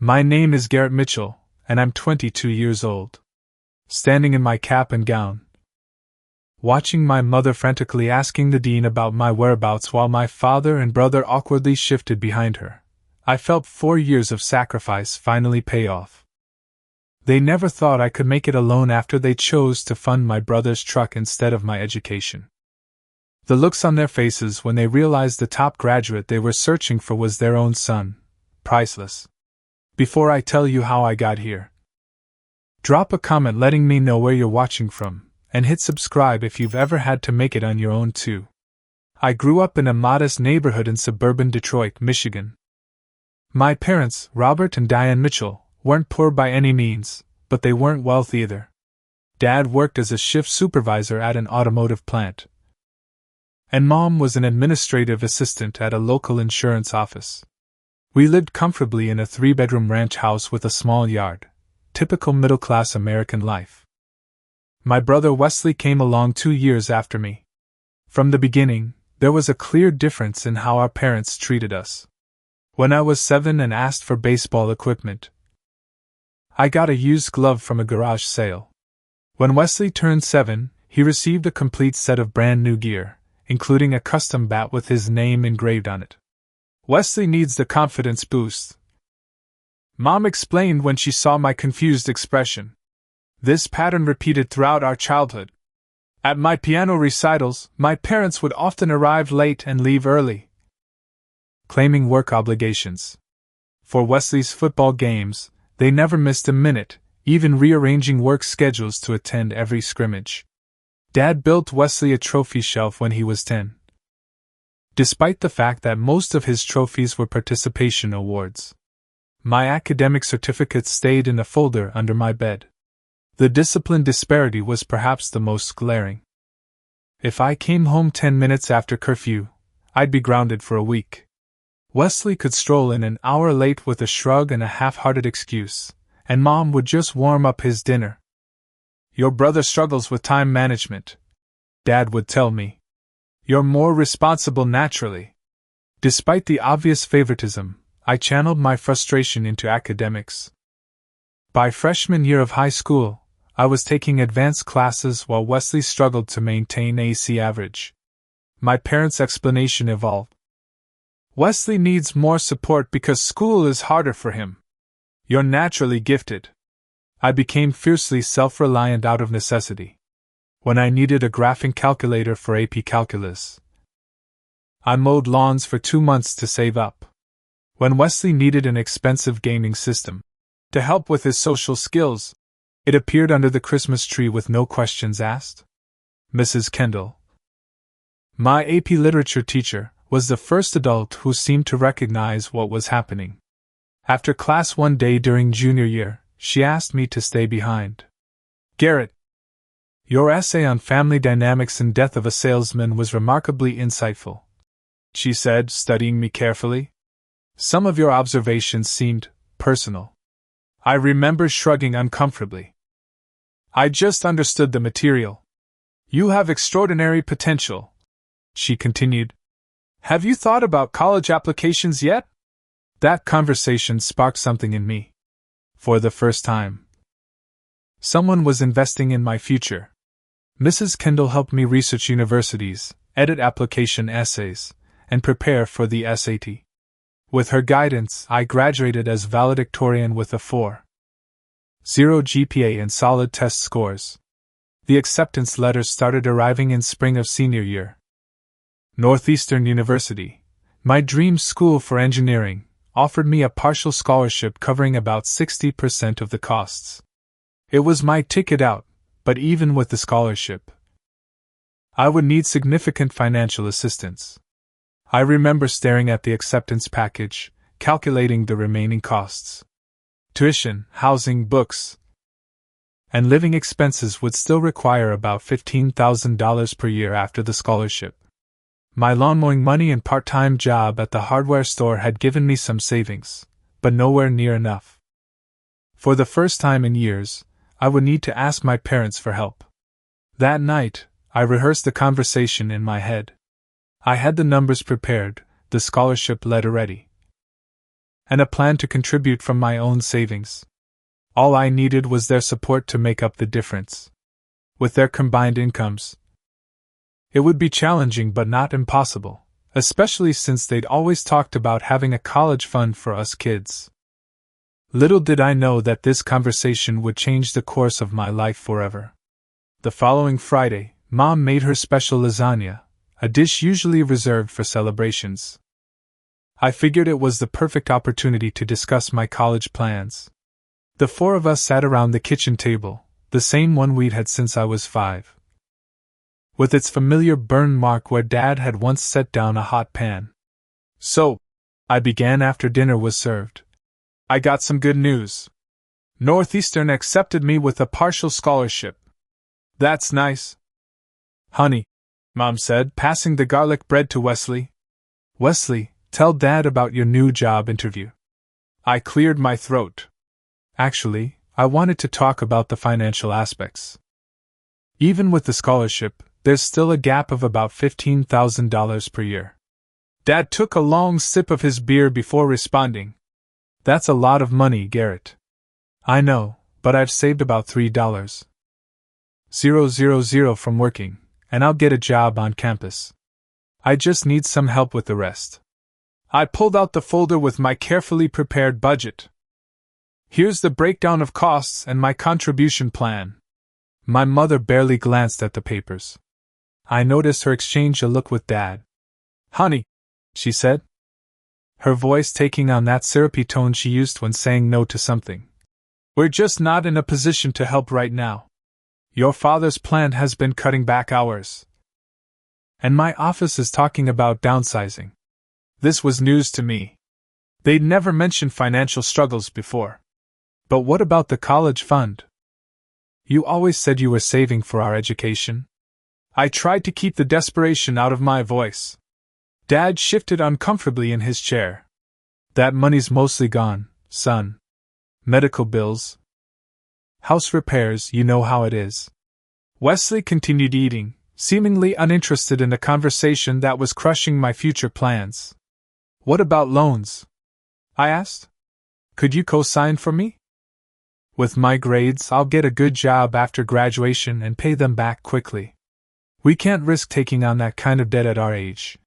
My name is Garrett Mitchell, and I'm 22 years old. Standing in my cap and gown, watching my mother frantically asking the dean about my whereabouts while my father and brother awkwardly shifted behind her, I felt 4 years of sacrifice finally pay off. They never thought I could make it alone after they chose to fund my brother's truck instead of my education. The looks on their faces when they realized the top graduate they were searching for was their own son, priceless. Before I tell you how I got here, drop a comment letting me know where you're watching from, and hit subscribe if you've ever had to make it on your own too. I grew up in a modest neighborhood in suburban Detroit, Michigan. My parents, Robert and Diane Mitchell, weren't poor by any means, but they weren't wealthy either. Dad worked as a shift supervisor at an automotive plant, and Mom was an administrative assistant at a local insurance office. We lived comfortably in a 3-bedroom ranch house with a small yard, typical middle-class American life. My brother Wesley came along 2 years after me. From the beginning, there was a clear difference in how our parents treated us. When I was 7 and asked for baseball equipment, I got a used glove from a garage sale. When Wesley turned 7, he received a complete set of brand new gear, including a custom bat with his name engraved on it. Wesley needs the confidence boost, Mom explained when she saw my confused expression. This pattern repeated throughout our childhood. At my piano recitals, my parents would often arrive late and leave early, claiming work obligations. For Wesley's football games, they never missed a minute, even rearranging work schedules to attend every scrimmage. Dad built Wesley a trophy shelf when he was 10. Despite the fact that most of his trophies were participation awards, my academic certificates stayed in a folder under my bed. The discipline disparity was perhaps the most glaring. If I came home 10 minutes after curfew, I'd be grounded for a week. Wesley could stroll in an hour late with a shrug and a half-hearted excuse, and Mom would just warm up his dinner. "Your brother struggles with time management," Dad would tell me. "You're more responsible naturally." Despite the obvious favoritism, I channeled my frustration into academics. By freshman year of high school, I was taking advanced classes while Wesley struggled to maintain AC average. My parents' explanation evolved. "Wesley needs more support because school is harder for him. You're naturally gifted." I became fiercely self-reliant out of necessity. When I needed a graphing calculator for AP Calculus, I mowed lawns for 2 months to save up. When Wesley needed an expensive gaming system to help with his social skills, it appeared under the Christmas tree with no questions asked. Mrs. Kendall, my AP Literature teacher, was the first adult who seemed to recognize what was happening. After class one day during junior year, she asked me to stay behind. "Garrett, your essay on family dynamics and death of a salesman was remarkably insightful," she said, studying me carefully. "Some of your observations seemed personal." I remember shrugging uncomfortably. "I just understood the material." "You have extraordinary potential," she continued. "Have you thought about college applications yet?" That conversation sparked something in me. For the first time, someone was investing in my future. Mrs. Kendall helped me research universities, edit application essays, and prepare for the SAT. With her guidance, I graduated as valedictorian with a 4.0 GPA and solid test scores. The acceptance letters started arriving in spring of senior year. Northeastern University, my dream school for engineering, offered me a partial scholarship covering about 60% of the costs. It was my ticket out, but even with the scholarship, I would need significant financial assistance. I remember staring at the acceptance package, calculating the remaining costs. Tuition, housing, books, and living expenses would still require about $15,000 per year after the scholarship. My lawn mowing money and part-time job at the hardware store had given me some savings, but nowhere near enough. For the first time in years, I would need to ask my parents for help. That night, I rehearsed the conversation in my head. I had the numbers prepared, the scholarship letter ready, and a plan to contribute from my own savings. All I needed was their support to make up the difference. With their combined incomes, it would be challenging but not impossible, especially since they'd always talked about having a college fund for us kids. Little did I know that this conversation would change the course of my life forever. The following Friday, Mom made her special lasagna, a dish usually reserved for celebrations. I figured it was the perfect opportunity to discuss my college plans. The four of us sat around the kitchen table, the same one we'd had since I was 5. With its familiar burn mark where Dad had once set down a hot pan. "So," I began after dinner was served, "I got some good news. Northeastern accepted me with a partial scholarship." "That's nice." "Honey," Mom said, passing the garlic bread to Wesley. "Wesley, tell Dad about your new job interview." I cleared my throat. Actually, I wanted to talk about the financial aspects. Even with the scholarship, there's still a gap of about $15,000 per year. Dad took a long sip of his beer before responding. "That's a lot of money, Garrett." "I know, but I've saved about $3,000 from working, and I'll get a job on campus. I just need some help with the rest." I pulled out the folder with my carefully prepared budget. "Here's the breakdown of costs and my contribution plan." My mother barely glanced at the papers. I noticed her exchange a look with Dad. "Honey," she said, her voice taking on that syrupy tone she used when saying no to something, "we're just not in a position to help right now. Your father's plan has been cutting back hours. And my office is talking about downsizing." This was news to me. They'd never mentioned financial struggles before. "But what about the college fund? You always said you were saving for our education." I tried to keep the desperation out of my voice. Dad shifted uncomfortably in his chair. "That money's mostly gone, son. Medical bills. House repairs, you know how it is." Wesley continued eating, seemingly uninterested in the conversation that was crushing my future plans. "What about loans?" I asked. "Could you co-sign for me? With my grades, I'll get a good job after graduation and pay them back quickly." "We can't risk taking on that kind of debt at our age,"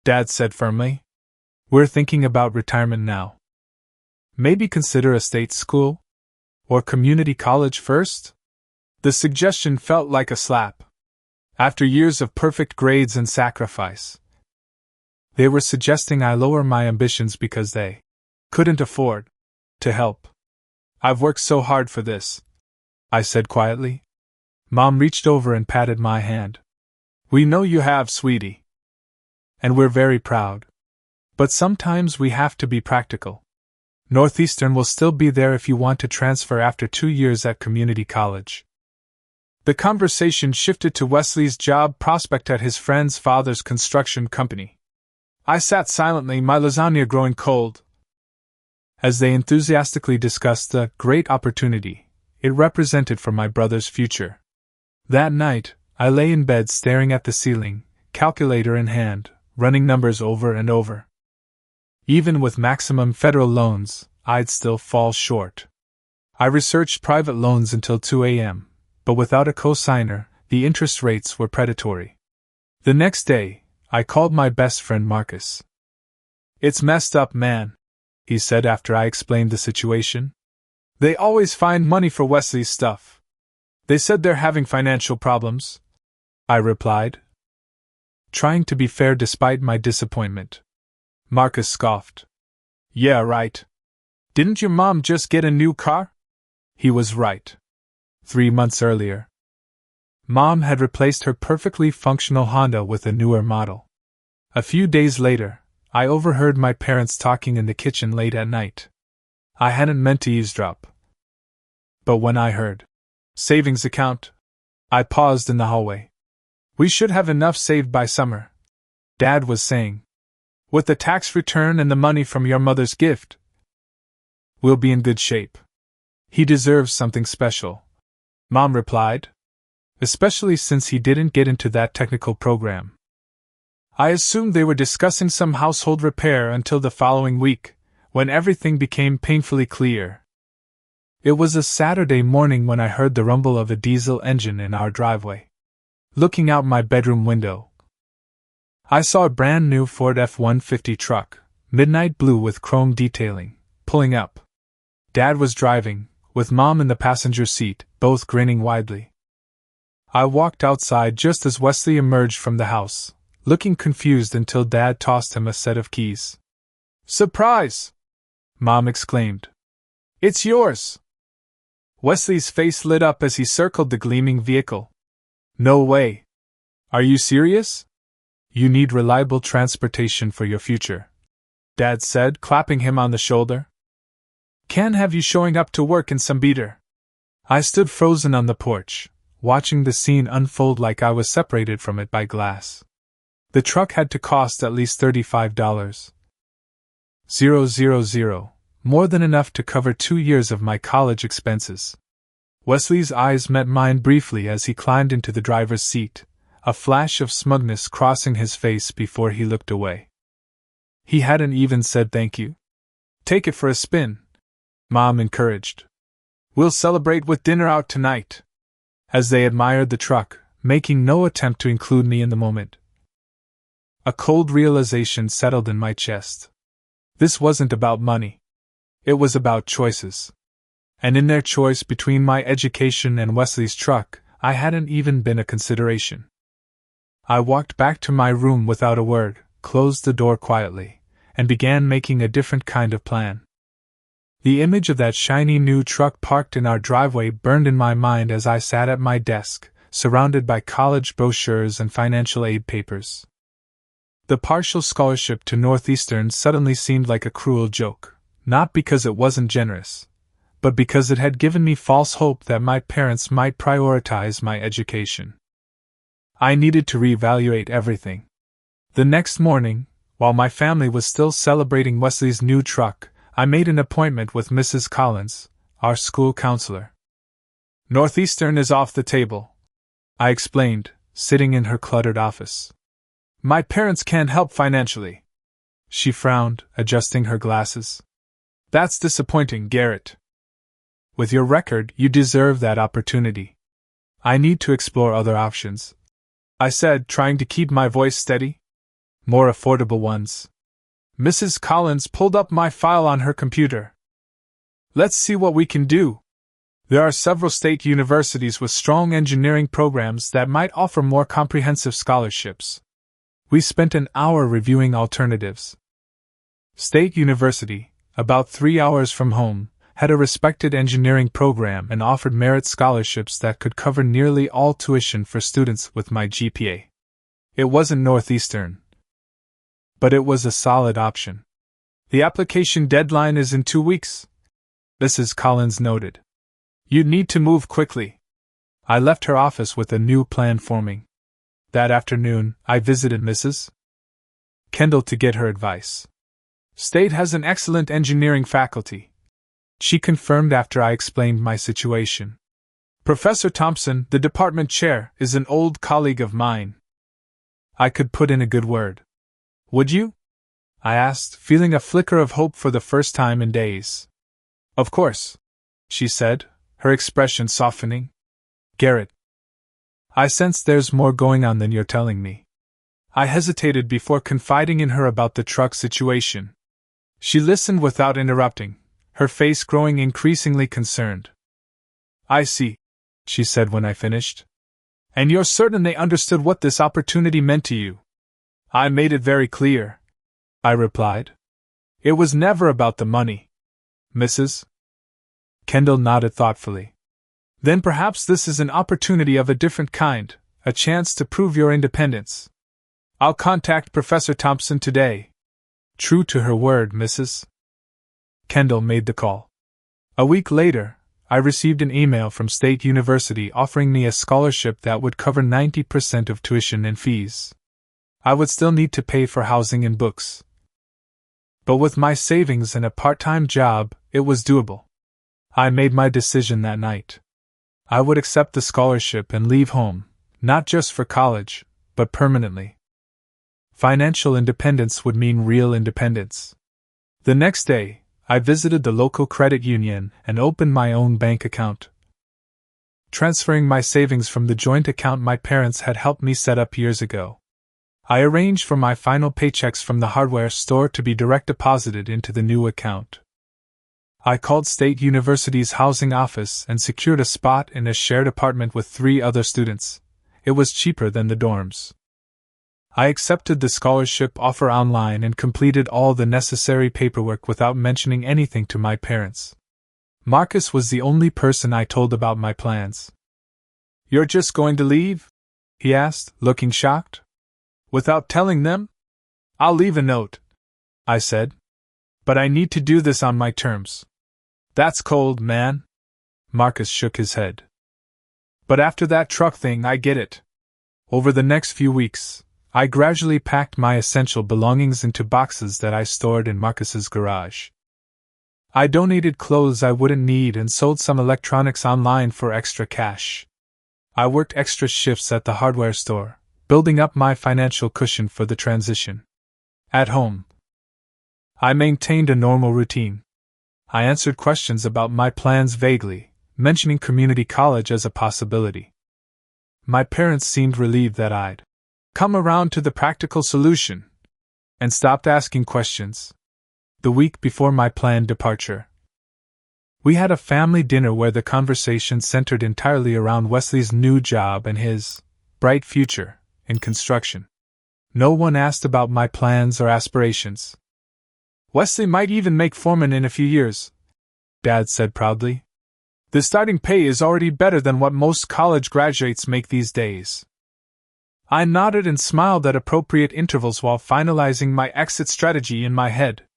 Dad said firmly. "We're thinking about retirement now. Maybe consider a state school? Or community college first?" The suggestion felt like a slap. After years of perfect grades and sacrifice, they were suggesting I lower my ambitions because they couldn't afford to help. "I've worked so hard for this," I said quietly. Mom reached over and patted my hand. "We know you have, sweetie. And we're very proud. But sometimes we have to be practical. Northeastern will still be there if you want to transfer after 2 years at community college." The conversation shifted to Wesley's job prospect at his friend's father's construction company. I sat silently, my lasagna growing cold, as they enthusiastically discussed the great opportunity it represented for my brother's future. That night, I lay in bed staring at the ceiling, calculator in hand, running numbers over and over. Even with maximum federal loans, I'd still fall short. I researched private loans until 2 a.m., but without a co-signer, the interest rates were predatory. The next day, I called my best friend Marcus. "It's messed up, man," he said after I explained the situation. "They always find money for Wesley's stuff. They said they're having financial problems," I replied, trying to be fair despite my disappointment. Marcus scoffed. "Yeah, right. Didn't your mom just get a new car?" He was right. 3 months earlier, Mom had replaced her perfectly functional Honda with a newer model. A few days later, I overheard my parents talking in the kitchen late at night. I hadn't meant to eavesdrop. But when I heard savings account, I paused in the hallway. "We should have enough saved by summer," Dad was saying. "With the tax return and the money from your mother's gift, we'll be in good shape." "He deserves something special," Mom replied, "especially since he didn't get into that technical program." I assumed they were discussing some household repair until the following week, when everything became painfully clear. It was a Saturday morning when I heard the rumble of a diesel engine in our driveway. Looking out my bedroom window, I saw a brand new Ford F-150 truck, midnight blue with chrome detailing, pulling up. Dad was driving, with Mom in the passenger seat, both grinning widely. I walked outside just as Wesley emerged from the house, looking confused until Dad tossed him a set of keys. "Surprise!" Mom exclaimed. "It's yours!" Wesley's face lit up as he circled the gleaming vehicle. "No way! Are you serious? You need reliable transportation for your future," Dad said, clapping him on the shoulder. "Can't have you showing up to work in some beater." I stood frozen on the porch, watching the scene unfold like I was separated from it by glass. The truck had to cost at least $35,000. More than enough to cover 2 years of my college expenses. Wesley's eyes met mine briefly as he climbed into the driver's seat, a flash of smugness crossing his face before he looked away. He hadn't even said thank you. "Take it for a spin," Mom encouraged. "We'll celebrate with dinner out tonight." As they admired the truck, making no attempt to include me in the moment, a cold realization settled in my chest. This wasn't about money. It was about choices. And in their choice between my education and Wesley's truck, I hadn't even been a consideration. I walked back to my room without a word, closed the door quietly, and began making a different kind of plan. The image of that shiny new truck parked in our driveway burned in my mind as I sat at my desk, surrounded by college brochures and financial aid papers. The partial scholarship to Northeastern suddenly seemed like a cruel joke, not because it wasn't generous, but because it had given me false hope that my parents might prioritize my education. I needed to reevaluate everything. The next morning, while my family was still celebrating Wesley's new truck, I made an appointment with Mrs. Collins, our school counselor. "Northeastern is off the table," I explained, sitting in her cluttered office. "My parents can't help financially." She frowned, adjusting her glasses. "That's disappointing, Garrett. With your record, you deserve that opportunity." "I need to explore other options," I said, trying to keep my voice steady. "More affordable ones." Mrs. Collins pulled up my file on her computer. "Let's see what we can do. There are several state universities with strong engineering programs that might offer more comprehensive scholarships." We spent an hour reviewing alternatives. State University, about 3 hours from home, had a respected engineering program and offered merit scholarships that could cover nearly all tuition for students with my GPA. It wasn't Northeastern, but it was a solid option. "The application deadline is in 2 weeks," Mrs. Collins noted. "You'd need to move quickly." I left her office with a new plan forming. That afternoon, I visited Mrs. Kendall to get her advice. "State has an excellent engineering faculty," she confirmed after I explained my situation. "Professor Thompson, the department chair, is an old colleague of mine." I could put in a good word. "Would you?" I asked, feeling a flicker of hope for the first time in days. "Of course," she said, her expression softening. "Garrett, I sense there's more going on than you're telling me." I hesitated before confiding in her about the truck situation. She listened without interrupting, her face growing increasingly concerned. "I see," she said when I finished. "And you're certain they understood what this opportunity meant to you?" "I made it very clear," I replied. "It was never about the money." Mrs. Kendall nodded thoughtfully. "Then perhaps this is an opportunity of a different kind, a chance to prove your independence. I'll contact Professor Thompson today." True to her word, Mrs. Kendall made the call. A week later, I received an email from State University offering me a scholarship that would cover 90% of tuition and fees. I would still need to pay for housing and books, but with my savings and a part-time job, it was doable. I made my decision that night. I would accept the scholarship and leave home, not just for college, but permanently. Financial independence would mean real independence. The next day, I visited the local credit union and opened my own bank account, transferring my savings from the joint account my parents had helped me set up years ago. I arranged for my final paychecks from the hardware store to be direct deposited into the new account. I called State University's housing office and secured a spot in a shared apartment with 3 other students. It was cheaper than the dorms. I accepted the scholarship offer online and completed all the necessary paperwork without mentioning anything to my parents. Marcus was the only person I told about my plans. "You're just going to leave?" he asked, looking shocked. "Without telling them?" "I'll leave a note," I said. "But I need to do this on my terms." "That's cold, man." Marcus shook his head. "But after that truck thing, I get it." Over the next few weeks, I gradually packed my essential belongings into boxes that I stored in Marcus's garage. I donated clothes I wouldn't need and sold some electronics online for extra cash. I worked extra shifts at the hardware store, building up my financial cushion for the transition. At home, I maintained a normal routine. I answered questions about my plans vaguely, mentioning community college as a possibility. My parents seemed relieved that I'd come around to the practical solution and stopped asking questions. The week before my planned departure, we had a family dinner where the conversation centered entirely around Wesley's new job and his bright future in construction. No one asked about my plans or aspirations. "Wesley might even make foreman in a few years," Dad said proudly. "The starting pay is already better than what most college graduates make these days." I nodded and smiled at appropriate intervals while finalizing my exit strategy in my head.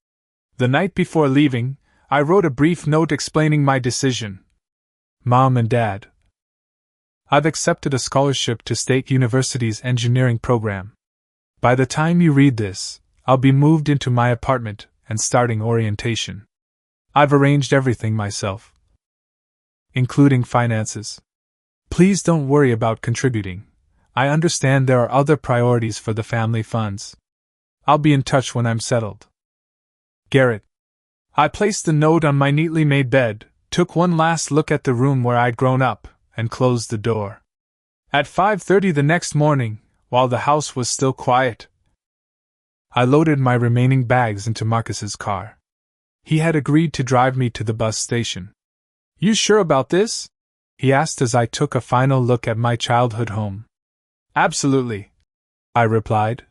The night before leaving, I wrote a brief note explaining my decision. "Mom and Dad, I've accepted a scholarship to State University's engineering program. By the time you read this, I'll be moved into my apartment and starting orientation. I've arranged everything myself, including finances. Please don't worry about contributing. I understand there are other priorities for the family funds. I'll be in touch when I'm settled. Garrett." I placed the note on my neatly made bed, took one last look at the room where I'd grown up, and closed the door. At 5:30 the next morning, while the house was still quiet, I loaded my remaining bags into Marcus's car. He had agreed to drive me to the bus station. "You sure about this?" he asked as I took a final look at my childhood home. "Absolutely," I replied,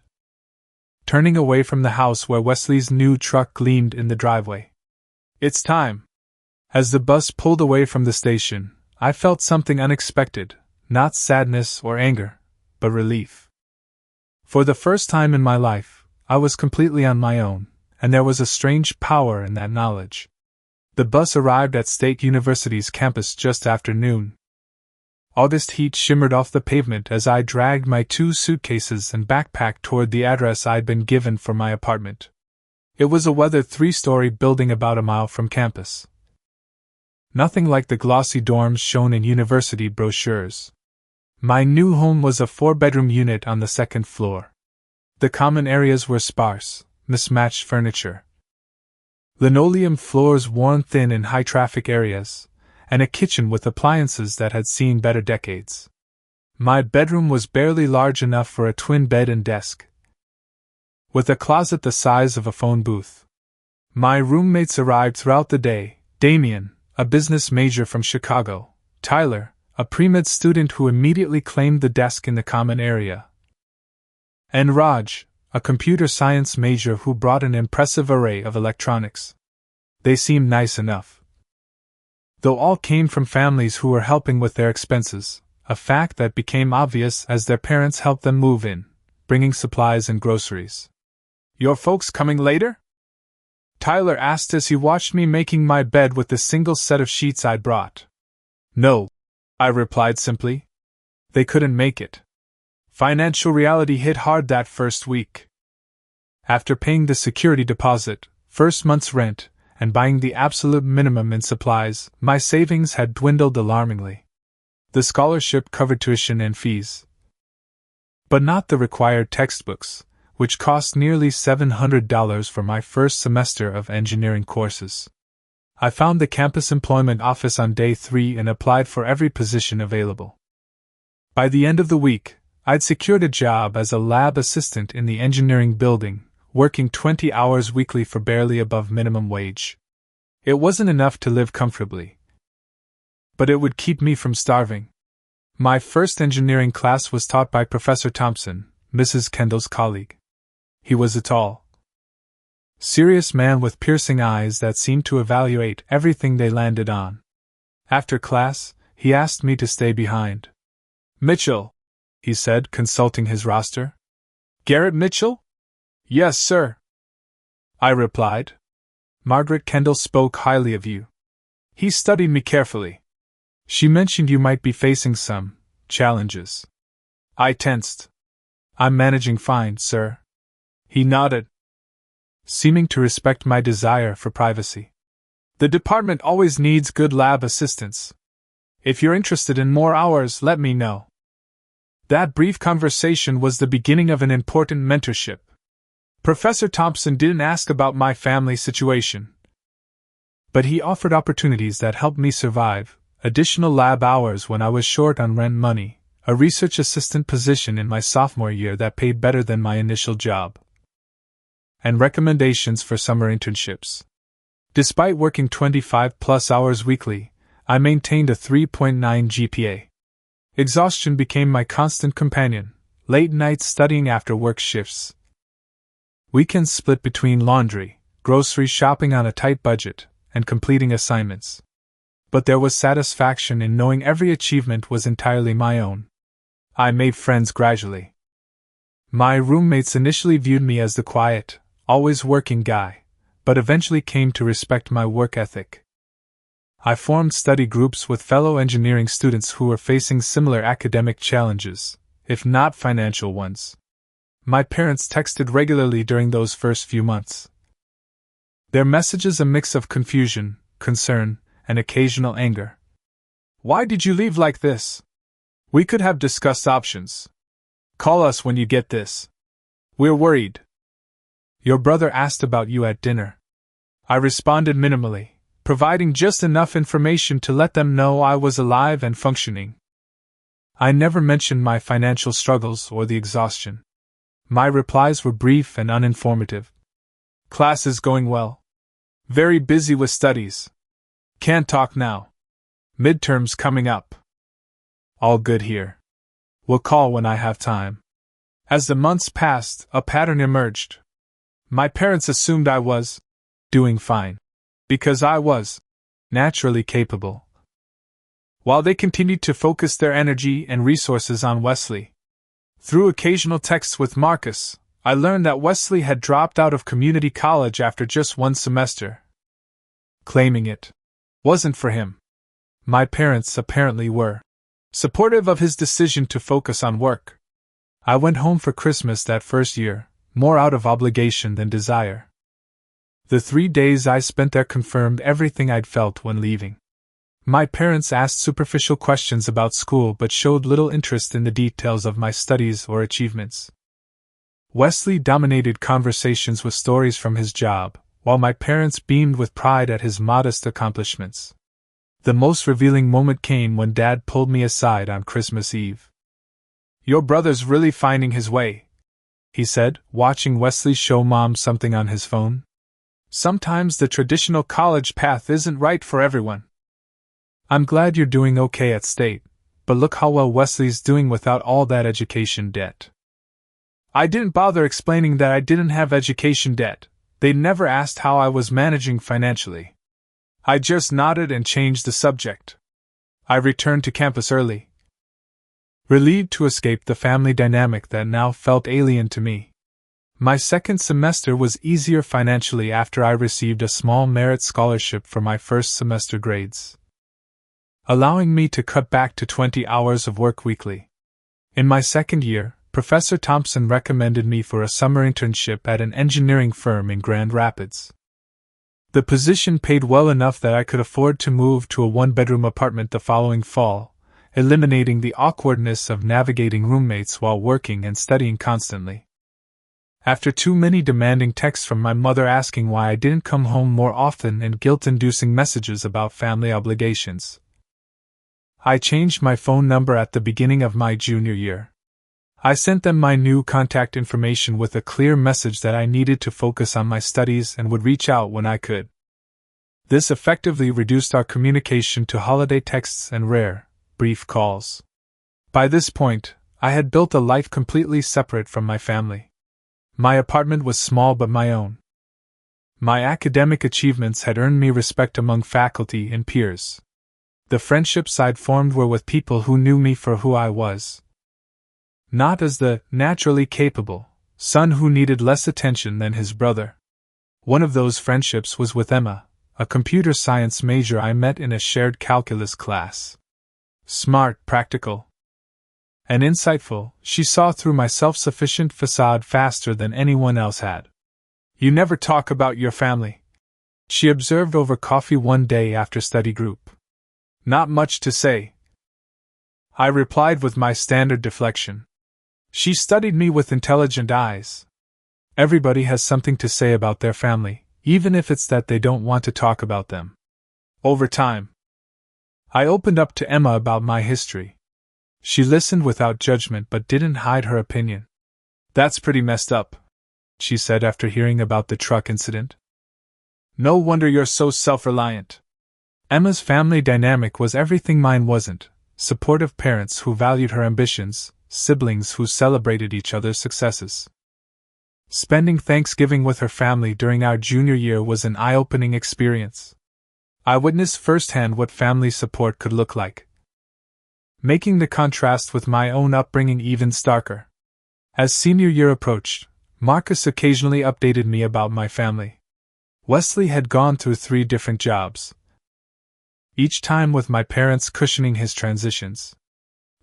turning away from the house where Wesley's new truck gleamed in the driveway. "It's time." As the bus pulled away from the station, I felt something unexpected, not sadness or anger, but relief. For the first time in my life, I was completely on my own, and there was a strange power in that knowledge. The bus arrived at State University's campus just after noon. August heat shimmered off the pavement as I dragged my 2 suitcases and backpack toward the address I'd been given for my apartment. It was a weathered 3-story building about a mile from campus. Nothing like the glossy dorms shown in university brochures. My new home was a 4-bedroom unit on the 2nd floor. The common areas were sparse, mismatched furniture, linoleum floors worn thin in high-traffic areas, and a kitchen with appliances that had seen better decades. My bedroom was barely large enough for a twin bed and desk, with a closet the size of a phone booth. My roommates arrived throughout the day: Damien, a business major from Chicago; Tyler, a pre-med student who immediately claimed the desk in the common area; and Raj, a computer science major who brought an impressive array of electronics. They seemed nice enough, though all came from families who were helping with their expenses, a fact that became obvious as their parents helped them move in, bringing supplies and groceries. "Your folks coming later?" Tyler asked as he watched me making my bed with the single set of sheets I'd brought. "No," I replied simply. "They couldn't make it." Financial reality hit hard that first week. After paying the security deposit, first month's rent, and buying the absolute minimum in supplies, my savings had dwindled alarmingly. The scholarship covered tuition and fees, but not the required textbooks, which cost nearly $700 for my first semester of engineering courses. I found the campus employment office on day 3 and applied for every position available. By the end of the week, I'd secured a job as a lab assistant in the engineering building, working 20 hours weekly for barely above minimum wage. It wasn't enough to live comfortably, but it would keep me from starving. My first engineering class was taught by Professor Thompson, Mrs. Kendall's colleague. He was a tall, serious man with piercing eyes that seemed to evaluate everything they landed on. After class, he asked me to stay behind. "Mitchell," he said, consulting his roster. "Garrett Mitchell?" "Yes, sir," I replied. "Margaret Kendall spoke highly of you. He studied me carefully. She mentioned you might be facing some challenges." I tensed. "I'm managing fine, sir." He nodded, seeming to respect my desire for privacy. "The department always needs good lab assistants. If you're interested in more hours, let me know." That brief conversation was the beginning of an important mentorship. Professor Thompson didn't ask about my family situation, but he offered opportunities that helped me survive: additional lab hours when I was short on rent money, a research assistant position in my sophomore year that paid better than my initial job, and recommendations for summer internships. Despite working 25-plus hours weekly, I maintained a 3.9 GPA. Exhaustion became my constant companion, late nights studying after work shifts, weekends split between laundry, grocery shopping on a tight budget, and completing assignments. But there was satisfaction in knowing every achievement was entirely my own. I made friends gradually. My roommates initially viewed me as the quiet, always working guy, but eventually came to respect my work ethic. I formed study groups with fellow engineering students who were facing similar academic challenges, if not financial ones. My parents texted regularly during those first few months. Their messages a mix of confusion, concern, and occasional anger. "Why did you leave like this? We could have discussed options. Call us when you get this. We're worried. Your brother asked about you at dinner." I responded minimally, providing just enough information to let them know I was alive and functioning. I never mentioned my financial struggles or the exhaustion. My replies were brief and uninformative. "Class is going well. Very busy with studies. Can't talk now. Midterms coming up. All good here. We'll call when I have time." As the months passed, a pattern emerged. My parents assumed I was doing fine, because I was naturally capable, while they continued to focus their energy and resources on Wesley. Through occasional texts with Marcus, I learned that Wesley had dropped out of community college after just one semester, claiming it wasn't for him. My parents apparently were supportive of his decision to focus on work. I went home for Christmas that first year, more out of obligation than desire. The 3 days I spent there confirmed everything I'd felt when leaving. My parents asked superficial questions about school but showed little interest in the details of my studies or achievements. Wesley dominated conversations with stories from his job, while my parents beamed with pride at his modest accomplishments. The most revealing moment came when Dad pulled me aside on Christmas Eve. "Your brother's really finding his way," he said, watching Wesley show Mom something on his phone. "Sometimes the traditional college path isn't right for everyone. I'm glad you're doing okay at State, but look how well Wesley's doing without all that education debt." I didn't bother explaining that I didn't have education debt. They'd never asked how I was managing financially. I just nodded and changed the subject. I returned to campus early, relieved to escape the family dynamic that now felt alien to me. My second semester was easier financially after I received a small merit scholarship for my first semester grades, allowing me to cut back to 20 hours of work weekly. In my second year, Professor Thompson recommended me for a summer internship at an engineering firm in Grand Rapids. The position paid well enough that I could afford to move to a one-bedroom apartment the following fall, eliminating the awkwardness of navigating roommates while working and studying constantly. After too many demanding texts from my mother asking why I didn't come home more often and guilt-inducing messages about family obligations, I changed my phone number at the beginning of my junior year. I sent them my new contact information with a clear message that I needed to focus on my studies and would reach out when I could. This effectively reduced our communication to holiday texts and rare, brief calls. By this point, I had built a life completely separate from my family. My apartment was small but my own. My academic achievements had earned me respect among faculty and peers. The friendships I'd formed were with people who knew me for who I was. Not as the naturally capable son who needed less attention than his brother. One of those friendships was with Emma, a computer science major I met in a shared calculus class. Smart, practical, and insightful, she saw through my self-sufficient facade faster than anyone else had. "You never talk about your family," she observed over coffee one day after study group. "Not much to say," I replied with my standard deflection. She studied me with intelligent eyes. Everybody has something to say about their family, even if it's that they don't want to talk about them. Over time, I opened up to Emma about my history. She listened without judgment but didn't hide her opinion. "That's pretty messed up," she said after hearing about the truck incident. "No wonder you're so self-reliant." Emma's family dynamic was everything mine wasn't: supportive parents who valued her ambitions, siblings who celebrated each other's successes. Spending Thanksgiving with her family during our junior year was an eye-opening experience. I witnessed firsthand what family support could look like, making the contrast with my own upbringing even starker. As senior year approached, Marcus occasionally updated me about my family. Wesley had gone through 3 different jobs, each time with my parents cushioning his transitions.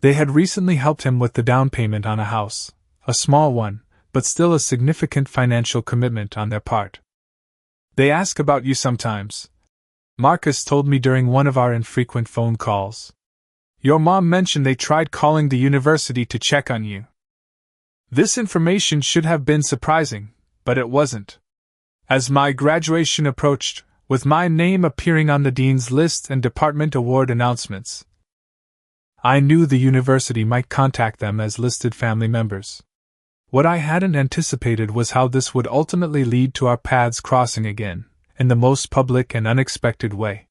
They had recently helped him with the down payment on a house, a small one, but still a significant financial commitment on their part. "They ask about you sometimes," Marcus told me during one of our infrequent phone calls. "Your mom mentioned they tried calling the university to check on you." This information should have been surprising, but it wasn't. As my graduation approached, with my name appearing on the dean's list and department award announcements, I knew the university might contact them as listed family members. What I hadn't anticipated was how this would ultimately lead to our paths crossing again, in the most public and unexpected way.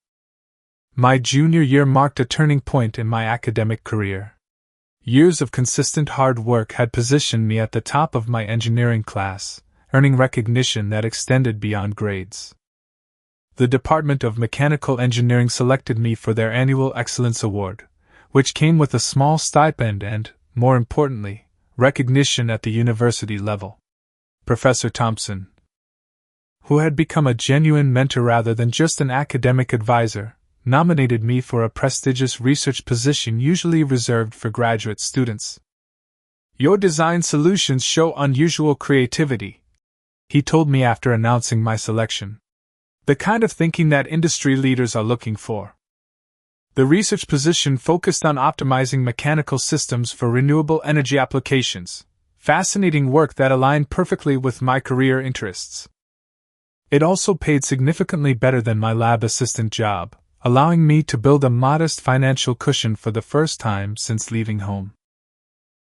My junior year marked a turning point in my academic career. Years of consistent hard work had positioned me at the top of my engineering class, earning recognition that extended beyond grades. The Department of Mechanical Engineering selected me for their annual Excellence Award, which came with a small stipend and, more importantly, recognition at the university level. Professor Thompson, who had become a genuine mentor rather than just an academic advisor, nominated me for a prestigious research position usually reserved for graduate students. "Your design solutions show unusual creativity," he told me after announcing my selection. "The kind of thinking that industry leaders are looking for." The research position focused on optimizing mechanical systems for renewable energy applications, fascinating work that aligned perfectly with my career interests. It also paid significantly better than my lab assistant job, allowing me to build a modest financial cushion for the first time since leaving home.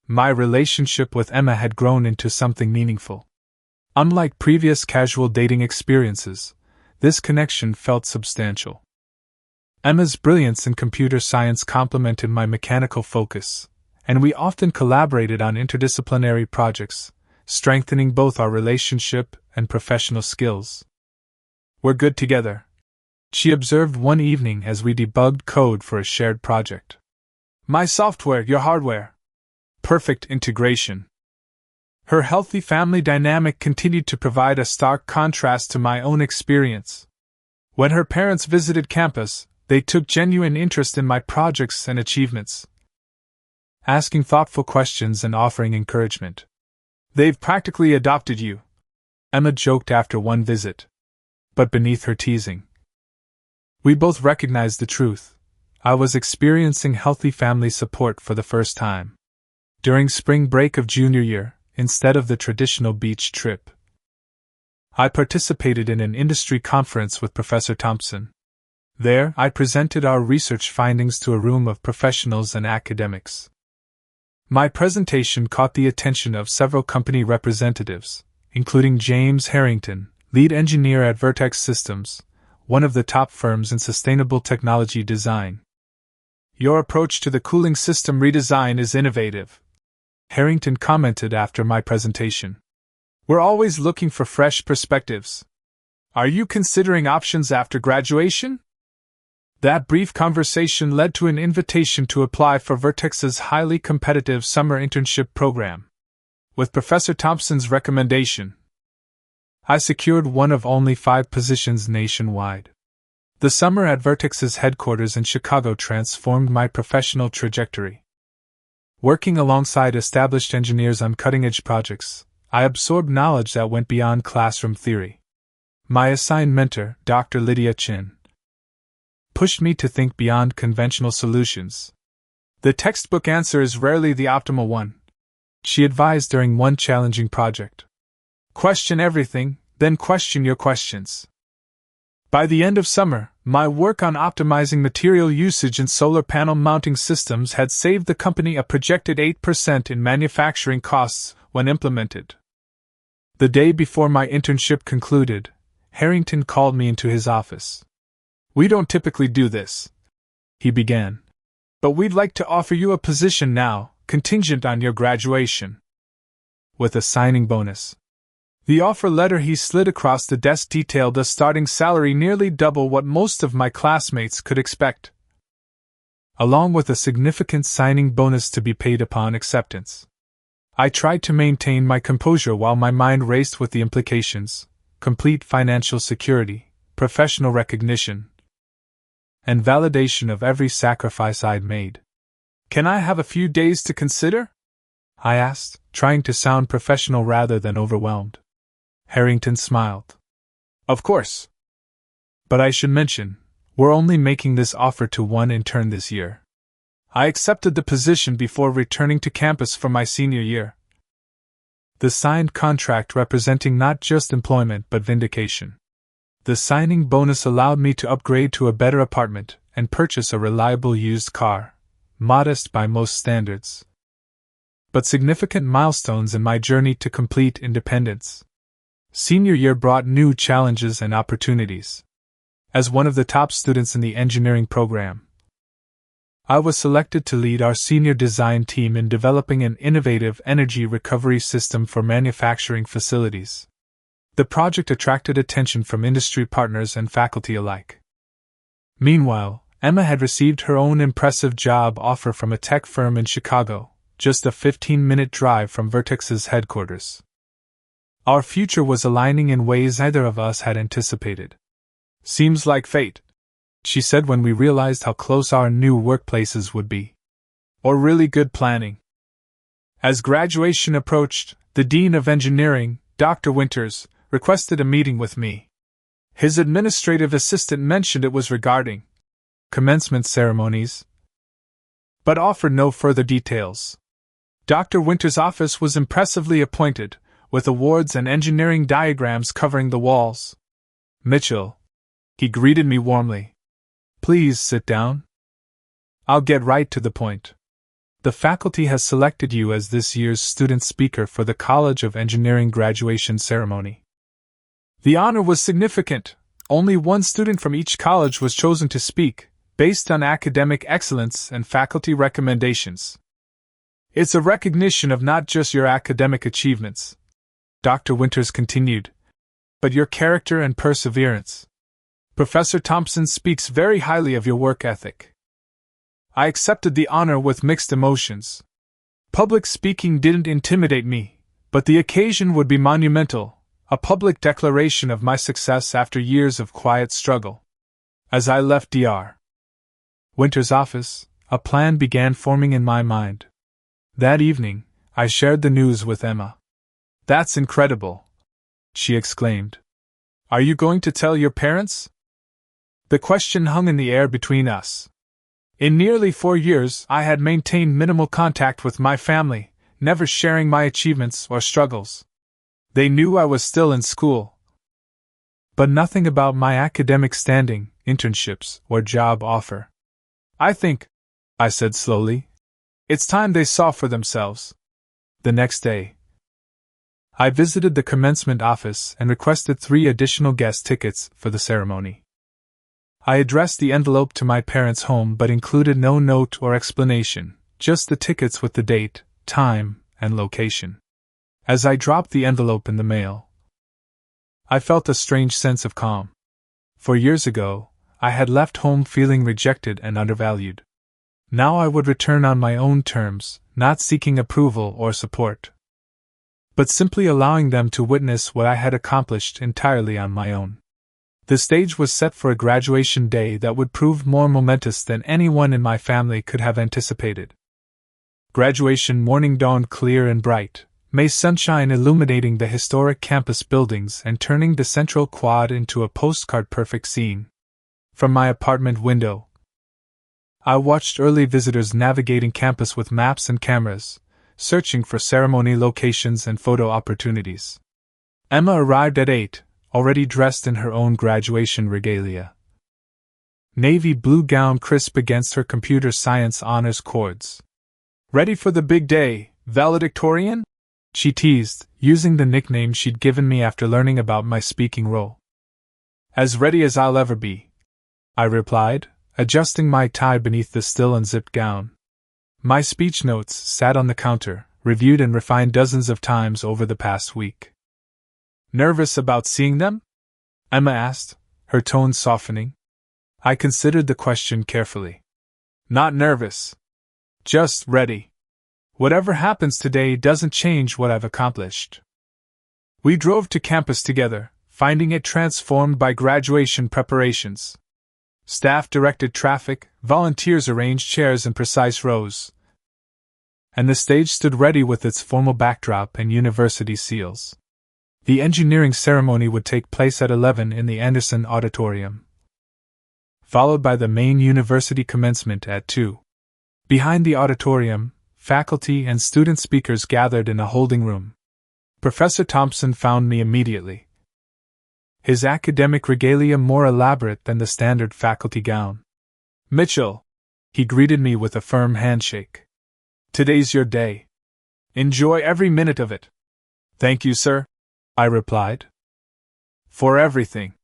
My relationship with Emma had grown into something meaningful. Unlike previous casual dating experiences, this connection felt substantial. Emma's brilliance in computer science complemented my mechanical focus, and we often collaborated on interdisciplinary projects, strengthening both our relationship and professional skills. "We're good together," she observed one evening as we debugged code for a shared project. "My software, your hardware. Perfect integration." Her healthy family dynamic continued to provide a stark contrast to my own experience. When her parents visited campus, they took genuine interest in my projects and achievements, asking thoughtful questions and offering encouragement. "They've practically adopted you," Emma joked after one visit. But beneath her teasing, we both recognized the truth. I was experiencing healthy family support for the first time. During spring break of junior year, instead of the traditional beach trip. I participated in an industry conference with Professor Thompson. There, I presented our research findings to a room of professionals and academics. My presentation caught the attention of several company representatives, including James Harrington, lead engineer at Vertex Systems, one of the top firms in sustainable technology design. "Your approach to the cooling system redesign is innovative," Harrington commented after my presentation. "We're always looking for fresh perspectives. Are you considering options after graduation?" That brief conversation led to an invitation to apply for Vertex's highly competitive summer internship program. With Professor Thompson's recommendation, I secured one of only 5 positions nationwide. The summer at Vertex's headquarters in Chicago transformed my professional trajectory. Working alongside established engineers on cutting-edge projects, I absorbed knowledge that went beyond classroom theory. My assigned mentor, Dr. Lydia Chin, pushed me to think beyond conventional solutions. "The textbook answer is rarely the optimal one," she advised during one challenging project. "Question everything, then question your questions." By the end of summer, my work on optimizing material usage in solar panel mounting systems had saved the company a projected 8% in manufacturing costs when implemented. The day before my internship concluded, Harrington called me into his office. "We don't typically do this," he began, "but we'd like to offer you a position now, contingent on your graduation, with a signing bonus." The offer letter he slid across the desk detailed a starting salary nearly double what most of my classmates could expect, along with a significant signing bonus to be paid upon acceptance. I tried to maintain my composure while my mind raced with the implications: complete financial security, professional recognition, and validation of every sacrifice I'd made. "Can I have a few days to consider?" I asked, trying to sound professional rather than overwhelmed. Harrington smiled. "Of course. But I should mention, we're only making this offer to one intern this year. I accepted the position before returning to campus for my senior year." The signed contract representing not just employment but vindication. The signing bonus allowed me to upgrade to a better apartment and purchase a reliable used car, modest by most standards, but significant milestones in my journey to complete independence. Senior year brought new challenges and opportunities. As one of the top students in the engineering program, I was selected to lead our senior design team in developing an innovative energy recovery system for manufacturing facilities. The project attracted attention from industry partners and faculty alike. Meanwhile, Emma had received her own impressive job offer from a tech firm in Chicago, just a 15-minute drive from Vertex's headquarters. Our future was aligning in ways neither of us had anticipated. "Seems like fate," she said when we realized how close our new workplaces would be. "Or really good planning." As graduation approached, the Dean of Engineering, Dr. Winters, requested a meeting with me. His administrative assistant mentioned it was regarding commencement ceremonies, but offered no further details. Dr. Winters' office was impressively appointed, with awards and engineering diagrams covering the walls. "Mitchell," he greeted me warmly. "Please sit down. I'll get right to the point. The faculty has selected you as this year's student speaker for the College of Engineering graduation ceremony." The honor was significant. Only one student from each college was chosen to speak, based on academic excellence and faculty recommendations. "It's a recognition of not just your academic achievements," Dr. Winters continued, "but your character and perseverance. Professor Thompson speaks very highly of your work ethic." I accepted the honor with mixed emotions. Public speaking didn't intimidate me, but the occasion would be monumental, a public declaration of my success after years of quiet struggle. As I left Dr. Winters' office, a plan began forming in my mind. That evening, I shared the news with Emma. "That's incredible," she exclaimed. "Are you going to tell your parents?" The question hung in the air between us. In nearly 4 years, I had maintained minimal contact with my family, never sharing my achievements or struggles. They knew I was still in school, but nothing about my academic standing, internships, or job offer. I think, I said slowly, it's time they saw for themselves. The next day, I visited the commencement office and requested 3 additional guest tickets for the ceremony. I addressed the envelope to my parents' home but included no note or explanation, just the tickets with the date, time, and location. As I dropped the envelope in the mail, I felt a strange sense of calm. For years ago, I had left home feeling rejected and undervalued. Now I would return on my own terms, not seeking approval or support, but simply allowing them to witness what I had accomplished entirely on my own. The stage was set for a graduation day that would prove more momentous than anyone in my family could have anticipated. Graduation morning dawned clear and bright, May sunshine illuminating the historic campus buildings and turning the central quad into a postcard-perfect scene. From my apartment window, I watched early visitors navigating campus with maps and cameras, searching for ceremony locations and photo opportunities. Emma arrived at 8, already dressed in her own graduation regalia. Navy blue gown crisp against her computer science honors cords. "Ready for the big day, valedictorian?" she teased, using the nickname she'd given me after learning about my speaking role. "As ready as I'll ever be," I replied, adjusting my tie beneath the still unzipped gown. My speech notes sat on the counter, reviewed and refined dozens of times over the past week. "Nervous about seeing them?" Emma asked, her tone softening. I considered the question carefully. "Not nervous. Just ready. Whatever happens today doesn't change what I've accomplished." We drove to campus together, finding it transformed by graduation preparations. Staff directed traffic, volunteers arranged chairs in precise rows, and the stage stood ready with its formal backdrop and university seals. The engineering ceremony would take place at 11 in the Anderson Auditorium, followed by the main university commencement at 2. Behind the auditorium, faculty and student speakers gathered in a holding room. Professor Thompson found me immediately, his academic regalia more elaborate than the standard faculty gown. "Mitchell," he greeted me with a firm handshake. "Today's your day. Enjoy every minute of it." "Thank you, sir," I replied. "For everything."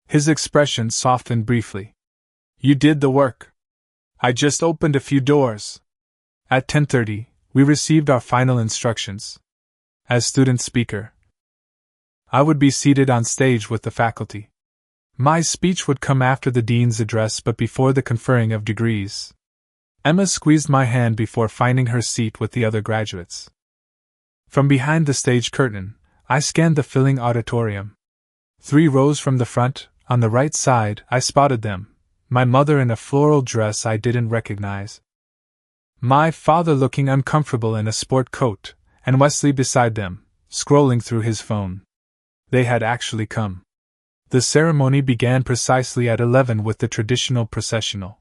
His expression softened briefly. "You did the work. I just opened a few doors." At 10:30, we received our final instructions. As student speaker, I would be seated on stage with the faculty. My speech would come after the dean's address but before the conferring of degrees. Emma squeezed my hand before finding her seat with the other graduates. From behind the stage curtain, I scanned the filling auditorium. 3 rows from the front, on the right side, I spotted them, my mother in a floral dress I didn't recognize, my father looking uncomfortable in a sport coat, and Wesley beside them, scrolling through his phone. They had actually come. The ceremony began precisely at 11 with the traditional processional.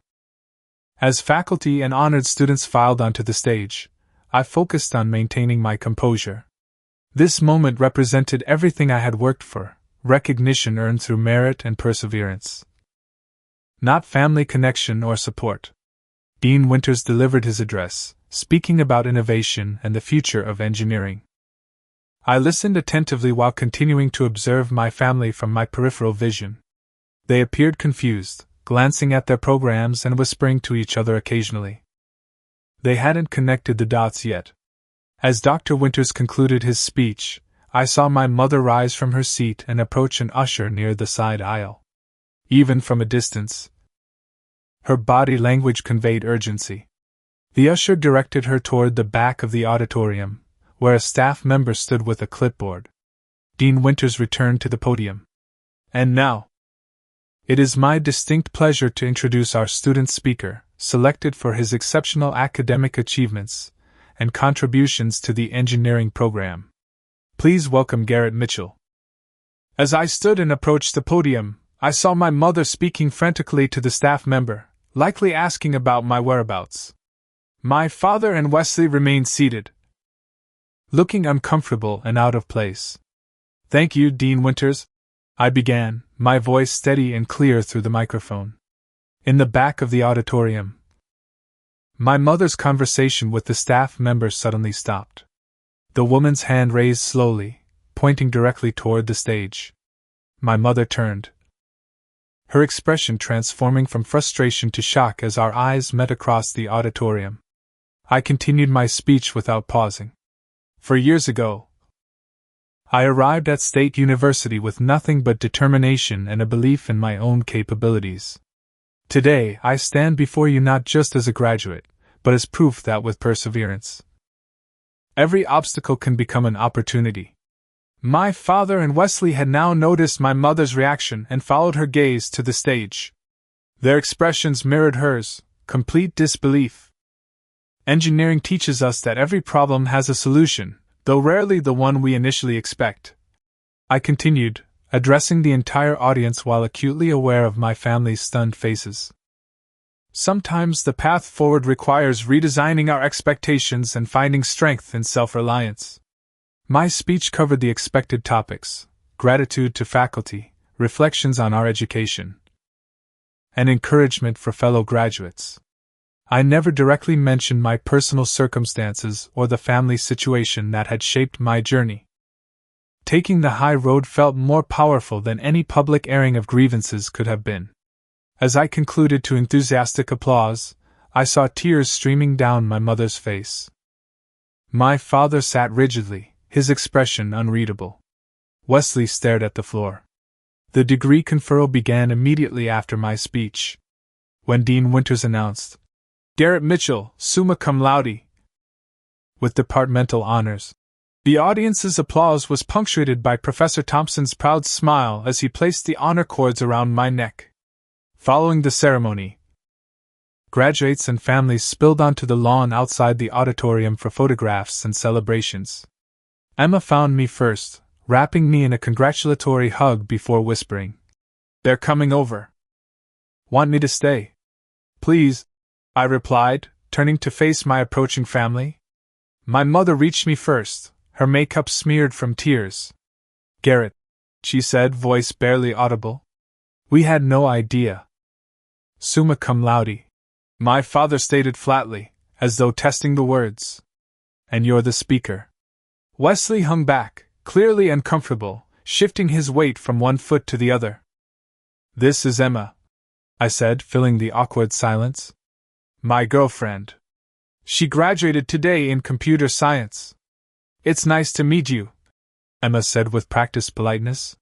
As faculty and honored students filed onto the stage, I focused on maintaining my composure. This moment represented everything I had worked for, recognition earned through merit and perseverance, not family connection or support. Dean Winters delivered his address, speaking about innovation and the future of engineering. I listened attentively while continuing to observe my family from my peripheral vision. They appeared confused, glancing at their programs and whispering to each other occasionally. They hadn't connected the dots yet. As Dr. Winters concluded his speech, I saw my mother rise from her seat and approach an usher near the side aisle. Even from a distance, her body language conveyed urgency. The usher directed her toward the back of the auditorium, where a staff member stood with a clipboard. Dean Winters returned to the podium. "And now, it is my distinct pleasure to introduce our student speaker, selected for his exceptional academic achievements and contributions to the engineering program. Please welcome Garrett Mitchell." As I stood and approached the podium, I saw my mother speaking frantically to the staff member, likely asking about my whereabouts. My father and Wesley remained seated, looking uncomfortable and out of place. "Thank you, Dean Winters," I began, my voice steady and clear through the microphone. In the back of the auditorium, my mother's conversation with the staff member suddenly stopped. The woman's hand raised slowly, pointing directly toward the stage. My mother turned, her expression transforming from frustration to shock as our eyes met across the auditorium. I continued my speech without pausing. "For years ago, I arrived at State University with nothing but determination and a belief in my own capabilities. Today, I stand before you not just as a graduate, but as proof that with perseverance, every obstacle can become an opportunity." My father and Wesley had now noticed my mother's reaction and followed her gaze to the stage. Their expressions mirrored hers, complete disbelief. Engineering teaches us that every problem has a solution, though rarely the one we initially expect. I continued, addressing the entire audience while acutely aware of my family's stunned faces. Sometimes the path forward requires redesigning our expectations and finding strength in self-reliance. My speech covered the expected topics: gratitude to faculty, reflections on our education, and encouragement for fellow graduates. I never directly mentioned my personal circumstances or the family situation that had shaped my journey. Taking the high road felt more powerful than any public airing of grievances could have been. As I concluded to enthusiastic applause, I saw tears streaming down my mother's face. My father sat rigidly, his expression unreadable. Wesley stared at the floor. The degree conferral began immediately after my speech. When Dean Winters announced, "Garrett Mitchell, summa cum laude," with departmental honors, the audience's applause was punctuated by Professor Thompson's proud smile as he placed the honor cords around my neck. Following the ceremony, graduates and families spilled onto the lawn outside the auditorium for photographs and celebrations. Emma found me first, wrapping me in a congratulatory hug before whispering, "They're coming over. Want me to stay?" "Please," I replied, turning to face my approaching family. My mother reached me first, her makeup smeared from tears. "Garrett," she said, voice barely audible. "We had no idea." "Summa cum laude," my father stated flatly, as though testing the words. "And you're the speaker." Wesley hung back, clearly uncomfortable, shifting his weight from one foot to the other. "This is Emma," I said, filling the awkward silence. "My girlfriend. She graduated today in computer science." "It's nice to meet you," Emma said with practiced politeness.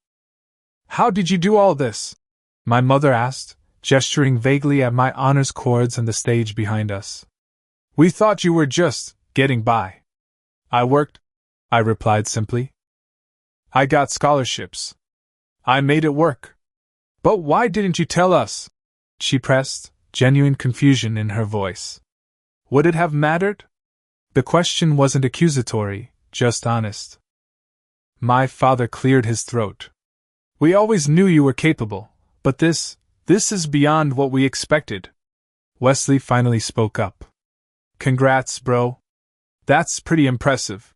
"How did you do all this?" my mother asked, gesturing vaguely at my honors cords and the stage behind us. "We thought you were just getting by." "I worked," I replied simply. "I got scholarships. I made it work." "But why didn't you tell us?" she pressed, genuine confusion in her voice. "Would it have mattered?" The question wasn't accusatory, just honest. My father cleared his throat. "We always knew you were capable, but this is beyond what we expected." Wesley finally spoke up. "Congrats, bro. That's pretty impressive."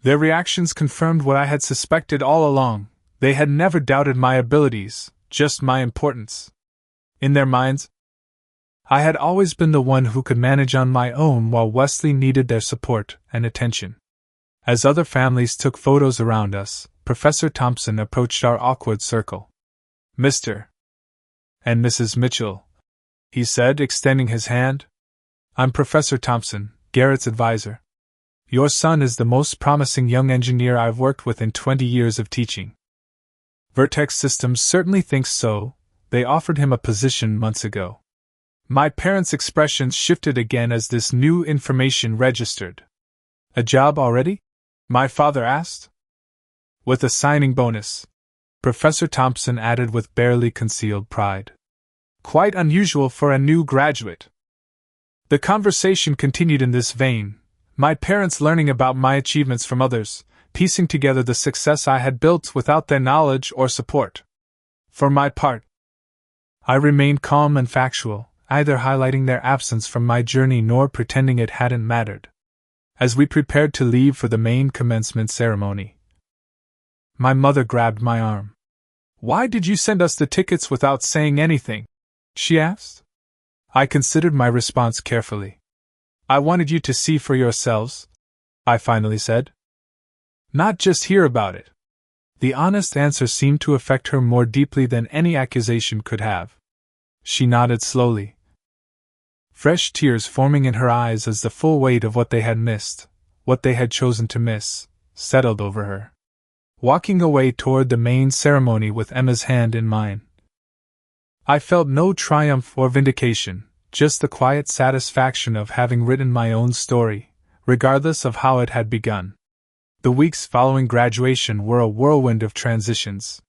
Their reactions confirmed what I had suspected all along. They had never doubted my abilities, just my importance. In their minds, I had always been the one who could manage on my own while Wesley needed their support and attention. As other families took photos around us, Professor Thompson approached our awkward circle. "Mr. and Mrs. Mitchell," he said, extending his hand. "I'm Professor Thompson, Garrett's advisor. Your son is the most promising young engineer I've worked with in 20 years of teaching. Vertex Systems certainly thinks so. They offered him a position months ago." My parents' expressions shifted again as this new information registered. "A job already?" my father asked. "With a signing bonus," Professor Thompson added with barely concealed pride. "Quite unusual for a new graduate." The conversation continued in this vein, my parents learning about my achievements from others, piecing together the success I had built without their knowledge or support. For my part, I remained calm and factual, neither highlighting their absence from my journey nor pretending it hadn't mattered. as we prepared to leave for the main commencement ceremony. My mother grabbed my arm. "Why did you send us the tickets without saying anything?" she asked. I considered my response carefully. "I wanted you to see for yourselves," I finally said. "Not just hear about it." The honest answer seemed to affect her more deeply than any accusation could have. She nodded slowly, fresh tears forming in her eyes as the full weight of what they had missed, what they had chosen to miss, settled over her. Walking away toward the main ceremony with Emma's hand in mine, I felt no triumph or vindication, just the quiet satisfaction of having written my own story, regardless of how it had begun. The weeks following graduation were a whirlwind of transitions.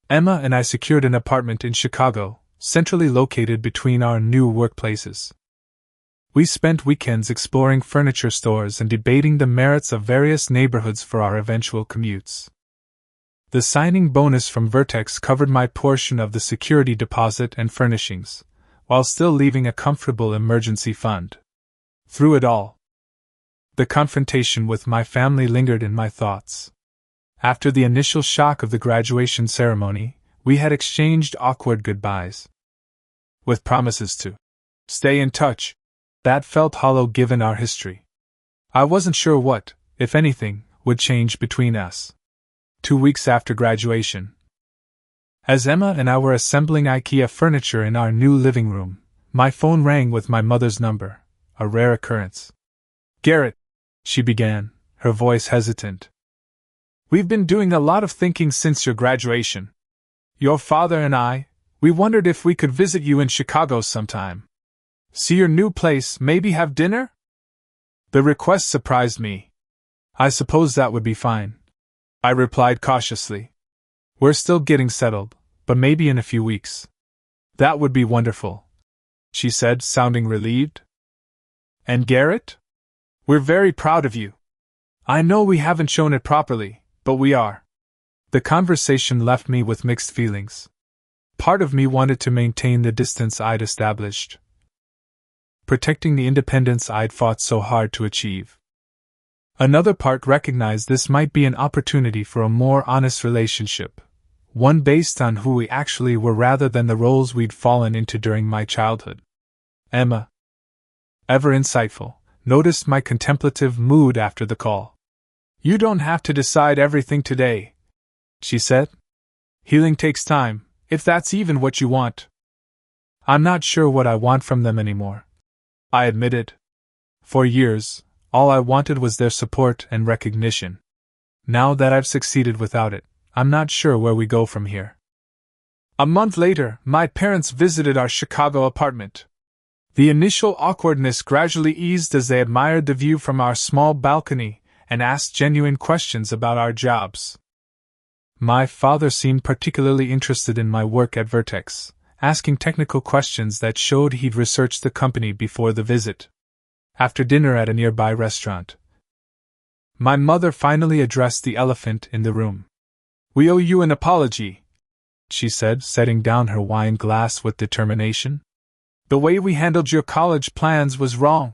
Emma and I secured an apartment in Chicago, centrally located between our new workplaces. We spent weekends exploring furniture stores and debating the merits of various neighborhoods for our eventual commutes. The signing bonus from Vertex covered my portion of the security deposit and furnishings, while still leaving a comfortable emergency fund. Through it all, the confrontation with my family lingered in my thoughts. After the initial shock of the graduation ceremony, we had exchanged awkward goodbyes, with promises to stay in touch. That felt hollow given our history. I wasn't sure what, if anything, would change between us. 2 weeks after graduation, as Emma and I were assembling IKEA furniture in our new living room, my phone rang with my mother's number, a rare occurrence. "Garrett," she began, her voice hesitant. "We've been doing a lot of thinking since your graduation. Your father and we wondered if we could visit you in Chicago sometime. See your new place, maybe have dinner?" The request surprised me. "I suppose that would be fine," I replied cautiously. "We're still getting settled, but maybe in a few weeks." "That would be wonderful," she said, sounding relieved. "And Garrett? We're very proud of you. I know we haven't shown it properly, but we are." The conversation left me with mixed feelings. Part of me wanted to maintain the distance I'd established, protecting the independence I'd fought so hard to achieve. Another part recognized this might be an opportunity for a more honest relationship, one based on who we actually were rather than the roles we'd fallen into during my childhood. Emma, ever insightful, noticed my contemplative mood after the call. "You don't have to decide everything today," she said. "Healing takes time, if that's even what you want." "I'm not sure what I want from them anymore," I admitted. For years, all I wanted was their support and recognition. Now that I've succeeded without it, I'm not sure where we go from here. A month later, my parents visited our Chicago apartment. The initial awkwardness gradually eased as they admired the view from our small balcony and asked genuine questions about our jobs. My father seemed particularly interested in my work at Vertex, asking technical questions that showed he'd researched the company before the visit. After dinner at a nearby restaurant, my mother finally addressed the elephant in the room. "We owe you an apology," she said, setting down her wine glass with determination. "The way we handled your college plans was wrong.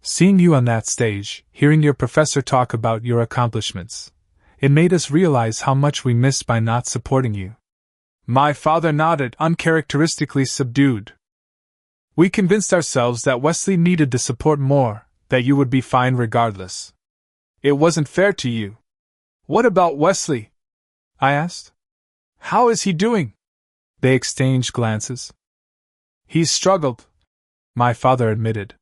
Seeing you on that stage, hearing your professor talk about your accomplishments, it made us realize how much we missed by not supporting you." My father nodded, uncharacteristically subdued. "We convinced ourselves that Wesley needed the support more, that you would be fine regardless. It wasn't fair to you." "What about Wesley?" I asked. "How is he doing?" They exchanged glances. "He's struggled," my father admitted.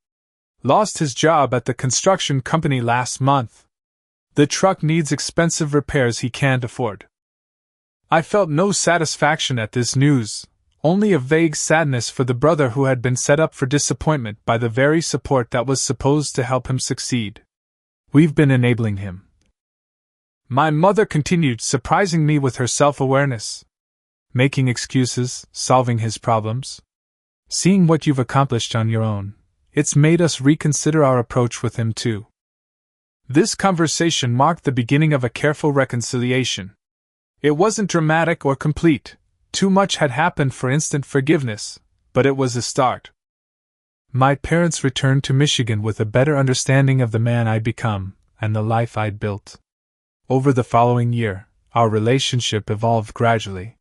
"Lost his job at the construction company last month. The truck needs expensive repairs he can't afford." I felt no satisfaction at this news, only a vague sadness for the brother who had been set up for disappointment by the very support that was supposed to help him succeed. "We've been enabling him," my mother continued, surprising me with her self-awareness. "Making excuses, solving his problems. Seeing what you've accomplished on your own, it's made us reconsider our approach with him too." This conversation marked the beginning of a careful reconciliation. It wasn't dramatic or complete. Too much had happened for instant forgiveness, but it was a start. My parents returned to Michigan with a better understanding of the man I'd become and the life I'd built. Over the following year, our relationship evolved gradually.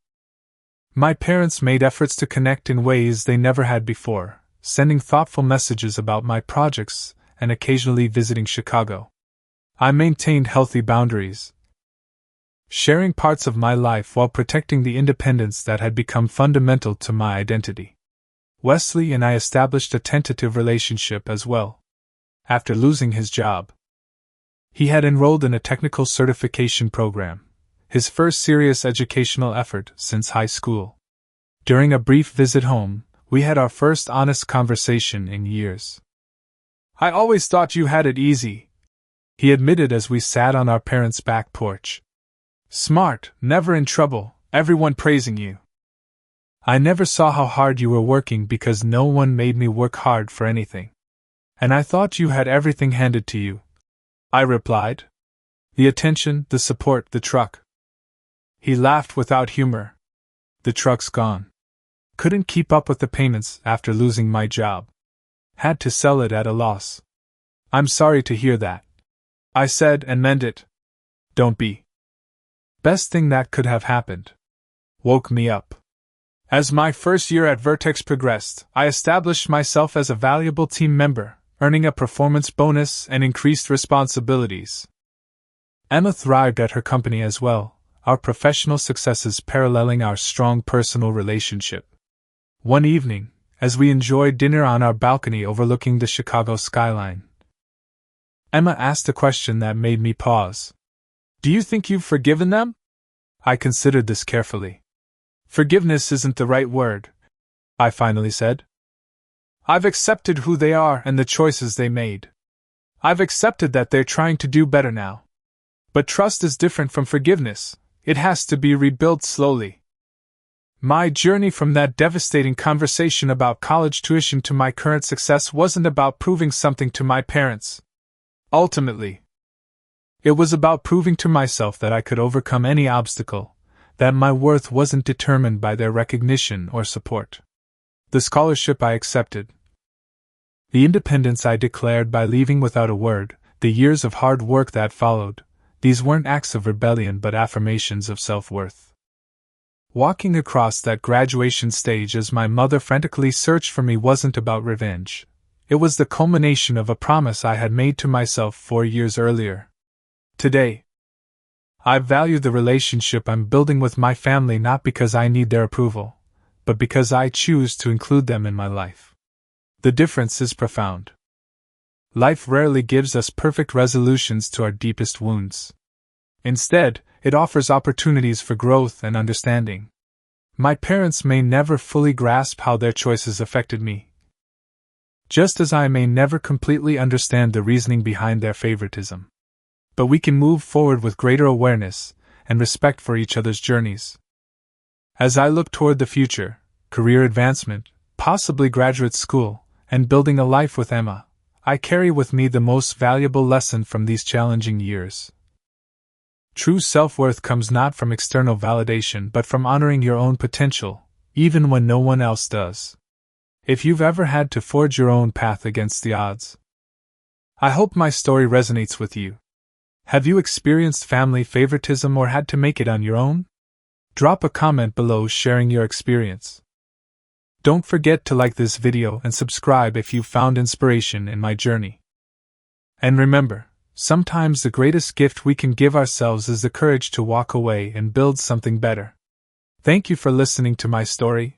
My parents made efforts to connect in ways they never had before, sending thoughtful messages about my projects and occasionally visiting Chicago. I maintained healthy boundaries, sharing parts of my life while protecting the independence that had become fundamental to my identity. Wesley and I established a tentative relationship as well. After losing his job, he had enrolled in a technical certification program, his first serious educational effort since high school. During a brief visit home, we had our first honest conversation in years. "I always thought you had it easy," he admitted as we sat on our parents' back porch. "Smart, never in trouble, everyone praising you. I never saw how hard you were working because no one made me work hard for anything. And I thought you had everything handed to you," I replied. "The attention, the support, the truck." He laughed without humor. "The truck's gone. Couldn't keep up with the payments after losing my job. Had to sell it at a loss." "I'm sorry to hear that," I said, and meant it. "Don't be. Best thing that could have happened." Woke me up. As my first year at Vertex progressed, I established myself as a valuable team member, earning a performance bonus and increased responsibilities. Emma thrived at her company as well, our professional successes paralleling our strong personal relationship. One evening, as we enjoyed dinner on our balcony overlooking the Chicago skyline, Emma asked a question that made me pause. "Do you think you've forgiven them?" I considered this carefully. "Forgiveness isn't the right word," I finally said. "I've accepted who they are and the choices they made. I've accepted that they're trying to do better now. But trust is different from forgiveness, it has to be rebuilt slowly." My journey from that devastating conversation about college tuition to my current success wasn't about proving something to my parents. Ultimately, it was about proving to myself that I could overcome any obstacle, that my worth wasn't determined by their recognition or support. The scholarship I accepted, the independence I declared by leaving without a word, the years of hard work that followed, these weren't acts of rebellion but affirmations of self-worth. Walking across that graduation stage as my mother frantically searched for me wasn't about revenge. It was the culmination of a promise I had made to myself 4 years earlier. Today, I value the relationship I'm building with my family not because I need their approval, but because I choose to include them in my life. The difference is profound. Life rarely gives us perfect resolutions to our deepest wounds. Instead, it offers opportunities for growth and understanding. My parents may never fully grasp how their choices affected me, just as I may never completely understand the reasoning behind their favoritism. But we can move forward with greater awareness and respect for each other's journeys. As I look toward the future, career advancement, possibly graduate school, and building a life with Emma, I carry with me the most valuable lesson from these challenging years. True self-worth comes not from external validation but from honoring your own potential, even when no one else does. If you've ever had to forge your own path against the odds, I hope my story resonates with you. Have you experienced family favoritism or had to make it on your own? Drop a comment below sharing your experience. Don't forget to like this video and subscribe if you found inspiration in my journey. And remember, sometimes the greatest gift we can give ourselves is the courage to walk away and build something better. Thank you for listening to my story.